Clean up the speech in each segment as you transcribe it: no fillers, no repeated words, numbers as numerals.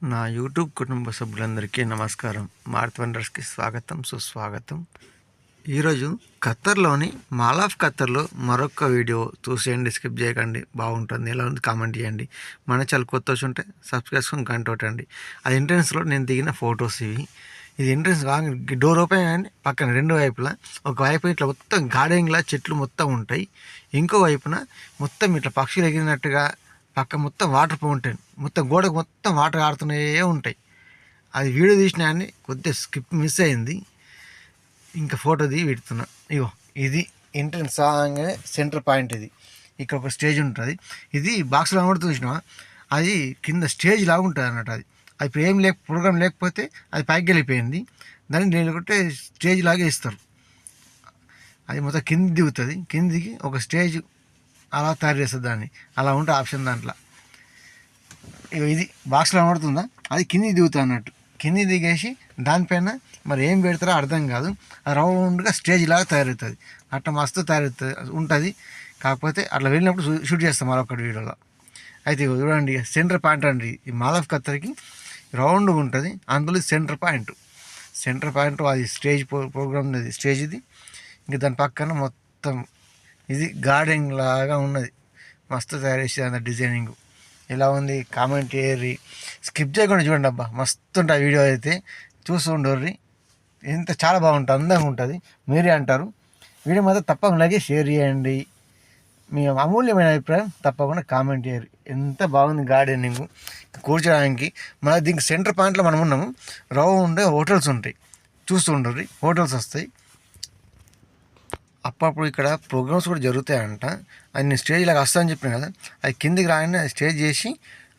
నా యూట్యూబ్ కుటుంబ సభ్యులందరికీ నమస్కారం. మారుత్ వండర్స్కి స్వాగతం, సుస్వాగతం. ఈరోజు ఖత్తర్లోని మాల్ ఆఫ్ ఖత్తర్లో మరొక వీడియో చూసేయండి, స్కిప్ చేయకండి. బాగుంటుంది, ఎలా ఉంది కామెంట్ చేయండి. మన ఛానల్ కొత్త వచ్చి ఉంటే సబ్స్క్రైబ్ చేసుకొని గంట కొట్టండి. అది ఎంట్రన్స్లో నేను దిగిన ఫొటోస్ ఇవి. ఇది ఎంట్రన్స్ డోర్ ఓపెన్ అయ్యండి, పక్కన రెండు వైపులా ఒక వైపు ఇట్లా మొత్తం గార్డెనింగ్లా చెట్లు మొత్తం ఉంటాయి, ఇంకో వైపున మొత్తం ఇట్లా పక్షులు ఎగిరినట్టుగా పక్క మొత్తం వాటర్ ఫౌంటైన్, మొత్తం గోడకు మొత్తం వాటర్ ఆడుతూనే ఉంటాయి. అది వీడియో తీసినా అని కొద్దిగా స్కిప్ మిస్ అయింది, ఇంకా ఫోటో దిగి పెడుతున్నా. ఇగో ఇది ఎంట్రన్స్ రాగానే సెంటర్ పాయింట్. ఇది ఇక్కడ ఒక స్టేజ్ ఉంటుంది. ఇది బాక్స్లో కనబడుతూ చూసినా, అది కింద స్టేజ్ లాగా ఉంటుంది అన్నట్టు. అది అది ఇప్పుడు ఏం ప్రోగ్రామ్ లేకపోతే అది పైకి వెళ్ళిపోయింది, దాన్ని లేకుంటే స్టేజ్ లాగే ఇస్తారు. అది మొత్తం కింది దిగుతుంది, కిందికి ఒక స్టేజ్ అలా తయారు చేస్తుంది దాన్ని. అలా ఉంటే ఆప్షన్ దాంట్లో. ఇది బాక్స్లో కనబడుతుందా, అది కింది దిగుతుంది అన్నట్టు. కింది దిగేసి దానిపైన మరి ఏం పెడతారో అర్థం కాదు, రౌండ్గా స్టేజ్ లాగా తయారవుతుంది. అట్లా మస్తు తయారవుతుంది ఉంటుంది. కాకపోతే అట్లా వెళ్ళినప్పుడు షూట్ చేస్తాం మరొకటి వీడియోలో. అయితే చూడండి, సెంటర్ పాయింట్ అండి. ఈ మాల్ ఆఫ్ ఖత్తర్కి రౌండ్గా ఉంటుంది, అందులో సెంటర్ పాయింట్. అది స్టేజ్ ప్రోగ్రామ్ అది స్టేజ్. ఇది ఇంకా దాని పక్కన మొత్తం ఇది గార్డెనింగ్ లాగా ఉన్నది. మస్తు తయారు చేసేది అంత డిజైనింగ్. ఎలా ఉంది కామెంట్ చేయర్రి, స్కిప్ చేయకుండా చూడండి. అబ్బా మస్తు ఉంటుంది వీడియో అయితే, చూస్తూ ఉండర్రి. ఎంత చాలా బాగుంటుంది, అందంగా ఉంటుంది. మీరే అంటారు. వీడియో మాత్రం తప్పకుండా షేర్ చేయండి. మీ అమూల్యమైన అభిప్రాయం తప్పకుండా కామెంట్ చేయరు. ఎంత బాగుంది గార్డెనింగ్ కూర్చోడానికి. మన దీనికి సెంటర్ పాయింట్లో మనం ఉన్నాము. రౌండ్ హోటల్స్ ఉంటాయి, చూస్తూ ఉండరు. హోటల్స్ వస్తాయి అప్పుడప్పుడు. ఇక్కడ ప్రోగ్రామ్స్ కూడా జరుగుతాయంట. అది నేను స్టేజ్ లాగా వస్తానని చెప్పాను కదా, అది కిందికి రాగానే స్టేజ్ చేసి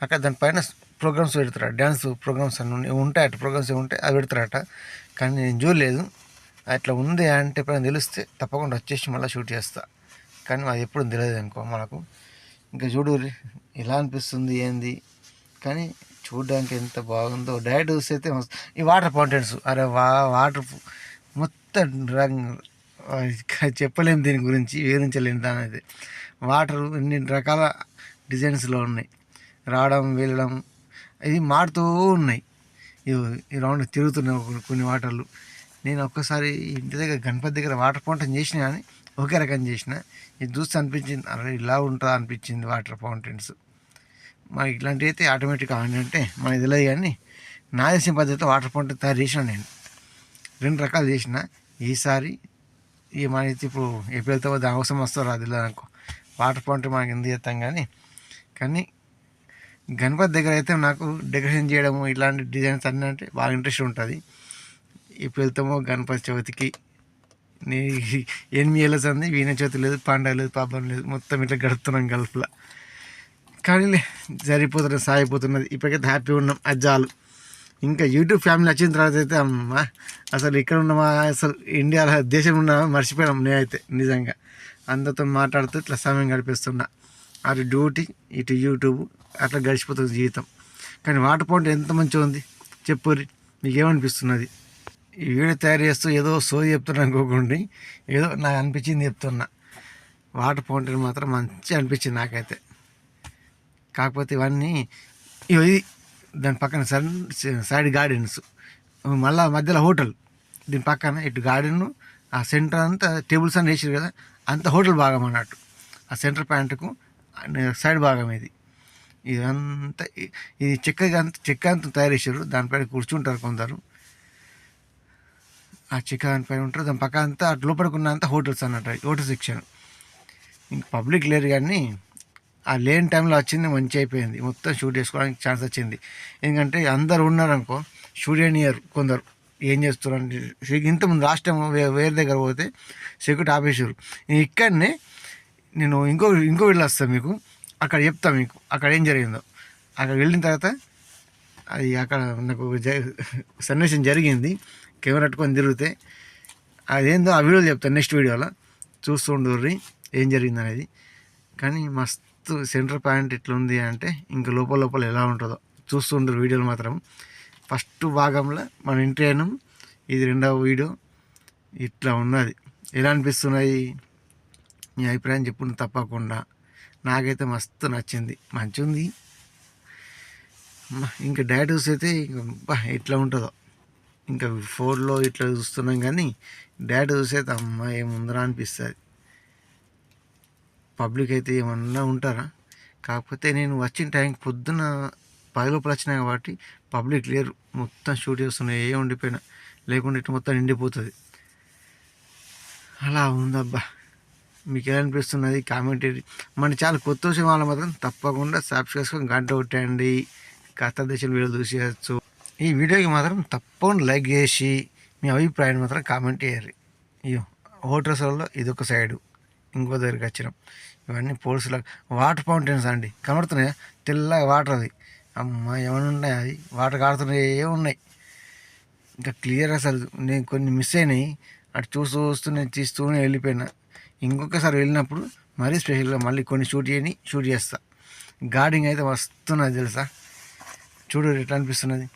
అక్కడ దానిపైన ప్రోగ్రామ్స్ పెడతారట. డ్యాన్స్ ప్రోగ్రామ్స్ అన్నీ ఉంటాయట, ప్రోగ్రామ్స్ ఉంటాయి, అవి పెడతారట. కానీ నేను చూడలేదు. అట్లా ఉంది అంటే ఎప్పుడైనా తెలిస్తే తప్పకుండా వచ్చేసి మళ్ళీ షూట్ చేస్తా. కానీ అది ఎప్పుడు తెలియదు అనుకో మనకు. ఇంకా చూడు ఎలా అనిపిస్తుంది ఏంది, కానీ చూడడానికి ఎంత బాగుందో. డైరెక్ట్ చూస్తే అయితే ఈ వాటర్ ఫౌంటైన్స్, అరే వాటర్ మొత్తం చెప్పలేము దీని గురించి, వివరించలేము దాని. అయితే వాటర్ ఎన్ని రకాల డిజైన్స్లో ఉన్నాయి, రావడం వెళ్ళడం, ఇది మారుతూ ఉన్నాయి. ఈ రౌండ్ తిరుగుతున్నాయి కొన్ని వాటర్లు. నేను ఒక్కసారి ఇంటి దగ్గర గణపతి దగ్గర వాటర్ ఫౌంటైన్ చేసినా కానీ ఒకే రకం చేసిన. ఇది చూస్తే అనిపించింది, అరే ఇలా ఉంటుందా అనిపించింది వాటర్ ఫౌంటైన్స్. మనకి ఇట్లాంటివి అయితే ఆటోమేటిక్గా అంటే మనకి తెలియదు. కానీ నా చేసిన పద్ధతితో వాటర్ ఫౌంటైన్ తయారు చేసిన నేను. 2 రకాలు చేసిన. ఈసారి మనకి ఇప్పుడు ఎప్పుడు వెళ్తామో దాని అవసరం వస్తారో రాదు అనుకో. వాటర్ ఫౌంటైన్ మనకి ఎందుకు చేస్తాం కానీ గణపతి దగ్గర అయితే నాకు డెకరేషన్ చేయడము ఇలాంటి డిజైన్స్ అన్నీ అంటే బాగా ఇంట్రెస్ట్ ఉంటుంది. ఎప్పుడు వెళ్తామో గణపతి చవితికి 8 ఏళ్ళ సంది వినాయక చవితి లేదు, పండగ లేదు, పాపం లేదు, మొత్తం ఇట్లా గడుపుతున్నాం గల్ఫ్లో. కానీ సరిపోతున్నది, సాగిపోతున్నది. ఇప్పటికైతే హ్యాపీ ఉన్నాం, అది చాలు. ఇంకా యూట్యూబ్ ఫ్యామిలీ వచ్చిన తర్వాత అయితే అమ్మా అసలు ఇక్కడ ఉన్నామా, అసలు ఇండియాలో దేశంలో ఉన్నామా మర్చిపోయాం. నేనైతే నిజంగా అందరితో మాట్లాడుతూ ఇట్లా సమయం గడిపిస్తున్నా. అటు డ్యూటీ ఇటు యూట్యూబ్ అట్లా గడిచిపోతుంది జీవితం. కానీ వాటర్ పాయింట్ ఎంత మంచిగా ఉంది చెప్పుర్రి, మీకేమనిపిస్తున్నది? ఈ వీడియో తయారు చేస్తూ ఏదో సోది చెప్తున్నా అనుకోకండి, ఏదో నాకు అనిపించింది చెప్తున్నా. వాటర్ ఫౌంటైన్ మాత్రం మంచిగా అనిపించింది నాకైతే. కాకపోతే ఇవన్నీ ఇది దాని పక్కన సైడ్ గార్డెన్స్, మళ్ళీ మధ్యలో హోటల్, దీని పక్కన ఇటు గార్డెన్, ఆ సెంటర్ అంతా టేబుల్స్ అని వేసారు కదా, అంత హోటల్ భాగం అన్నట్టు. ఆ సెంటర్ పాయింట్కు సైడ్ భాగం ఇది. ఇదంతా ఇది చెక్క అంతా తయారు చేసారు. దానిపైన కూర్చుంటారు కొందరు, ఆ చెక్క దానిపైన ఉంటారు. దాని పక్క అంతా అటు లోపలికున్నంత హోటల్స్ అన్నట్టు, హోటల్ సెక్షన్. ఇంక పబ్లిక్ లేరు, కానీ ఆ లేని టైంలో వచ్చింది, మంచి అయిపోయింది. మొత్తం షూట్ చేసుకోవడానికి ఛాన్స్ వచ్చింది. ఎందుకంటే అందరు ఉన్నారనుకో షూట్ చేయనియరు కొందరు. ఏం చేస్తున్నారంటే, ఇంతకుముందు లాస్ట్ టైం వేరే దగ్గర పోతే సెక్యూరిటీ ఆపేసారు. ఇక్కడనే నేను ఇంకో వీళ్ళు వస్తాను మీకు, అక్కడ చెప్తాను మీకు అక్కడ ఏం జరిగిందో. అక్కడ వెళ్ళిన తర్వాత అది అక్కడ నాకు సన్నివేశం జరిగింది, కెమెరా పట్టుకొని తిరిగితే అదేందో ఆ వీడియోలో చెప్తాను నెక్స్ట్ వీడియోలో. చూస్తూ ఉండర్రి ఏం జరిగింది అనేది. కానీ మస్తు సెంటర్ పాయింట్ ఎట్లుంది అంటే ఇంకా లోపల ఎలా ఉంటుందో చూస్తుండ్రు వీడియోలు మాత్రం. ఫస్ట్ భాగంలో మన ఎంట్రీ అయినాం, ఇది 2వ వీడియో. ఇట్లా ఉన్నది. ఎలా అనిపిస్తున్నాయి మీ అభిప్రాయం చెప్పుంది తప్పకుండా. నాకైతే మస్తు నచ్చింది, మంచిగా ఉంది. ఇంకా డైరెక్ట్ చూస్తే అయితే ఎట్లా ఉంటుందో. ఇంకా ఫోన్లో ఇట్లా చూస్తున్నాం కానీ డైరెక్ట్ చూస్తే అమ్మ ఏముందరా అనిపిస్తుంది. పబ్లిక్ అయితే ఏమన్నా ఉంటారా? కాకపోతే నేను వచ్చిన టైంకి పొద్దున 10 లోపల వచ్చినా కాబట్టి పబ్లిక్ లేరు, మొత్తం షూట్ చేస్తున్నాయి, ఏ ఉండిపోయినా. లేకుంటే ఇటు మొత్తం నిండిపోతుంది. అలా ఉందబ్బా. మీకు ఎలా అనిపిస్తున్నది కామెంట్. మన చాలా కొత్త విషయం వాళ్ళ మాత్రం తప్పకుండా సబ్స్క్రైబ్ చేసుకొని గంట కొట్టండి. కథ దేశం వీడియో చూసేయచ్చు. ఈ వీడియోకి మాత్రం తప్పకుండా లైక్ చేసి మీ అభిప్రాయాన్ని మాత్రం కామెంట్ చేయరు. అయ్యో హోటల్స్లో ఇదొక సైడు, ఇంకో దగ్గరికి వచ్చినాం. ఇవన్నీ పోల్స్లా వాటర్ ఫౌంటైన్స్ అండి, కనబడుతున్నాయా? తెల్లగా వాటర్. అది అమ్మ ఏమైనా ఉన్నాయి, అది వాటర్ కాడుతున్నాయి, ఏమున్నాయి. ఇంకా క్లియర్ అసలు. నేను కొన్ని మిస్ అయినాయి, అటు చూస్తూ నేను తీస్తూనే వెళ్ళిపోయినా. ఇంకొకసారి వెళ్ళినప్పుడు మరీ స్పెషల్గా మళ్ళీ కొన్ని షూట్ చేస్తా. గార్డింగ్ అయితే వస్తున్నది తెలుసా. చూడు ఎట్లా అనిపిస్తున్నది.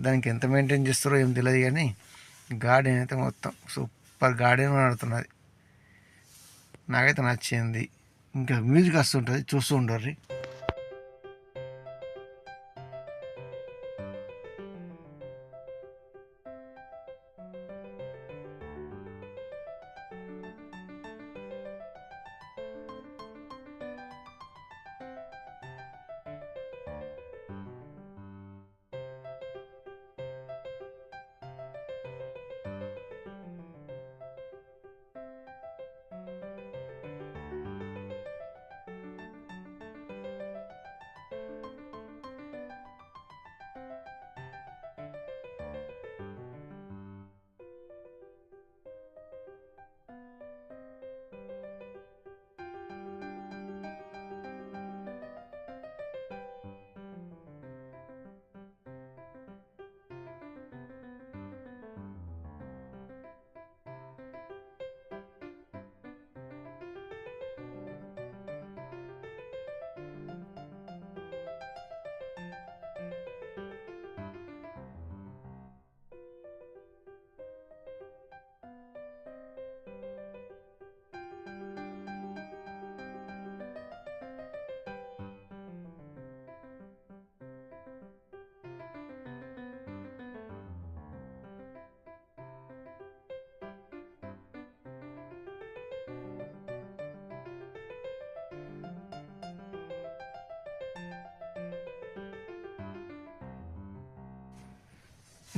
దానికి ఎంత మెయింటైన్ చేస్తారో ఏం తెలియదు కానీ గార్డెన్ అయితే మొత్తం సూపర్ గార్డెన్ ఆడుతున్నది. నాకైతే నచ్చింది. ఇంకా మ్యూజిక్ వస్తుంటుంది, చూస్తూ ఉండరు.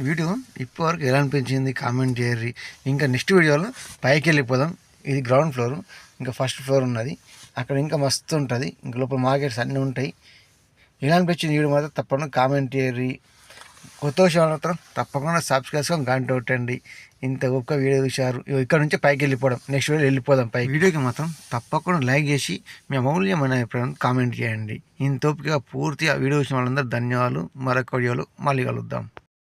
వీడియో ఇప్పటివరకు ఎలా అనిపించింది కామెంట్ చేయర్రి. ఇంకా నెక్స్ట్ వీడియోలో పైకి వెళ్ళిపోదాం. ఇది గ్రౌండ్ ఫ్లోర్, ఇంకా ఫస్ట్ ఫ్లోర్ ఉన్నది. అక్కడ ఇంకా మస్తు ఉంటుంది, ఇంకా లోపల మార్కెట్స్ అన్నీ ఉంటాయి. ఎలా అనిపించింది వీడియో మాత్రం తప్పకుండా కామెంట్ చేయర్రి. కొత్త విషయాలు మాత్రం తప్పకుండా సబ్స్క్రైబ్ చేసుకొని గంట కొట్టండి. ఇంత గొప్ప వీడియో చూశారు. ఇక్కడ నుంచి పైకి వెళ్ళిపోవడం, నెక్స్ట్ వీడియో వెళ్ళిపోదాం పైకి. వీడియోకి మాత్రం తప్పకుండా లైక్ చేసి మీ అమూల్యమైన అభిప్రాయం కామెంట్ చేయండి. ఇంత ఓపికగా పూర్తిగా వీడియో చూసిన వాళ్ళందరూ ధన్యవాదాలు. మరొక వీడియోలో మళ్ళీ కలుద్దాం.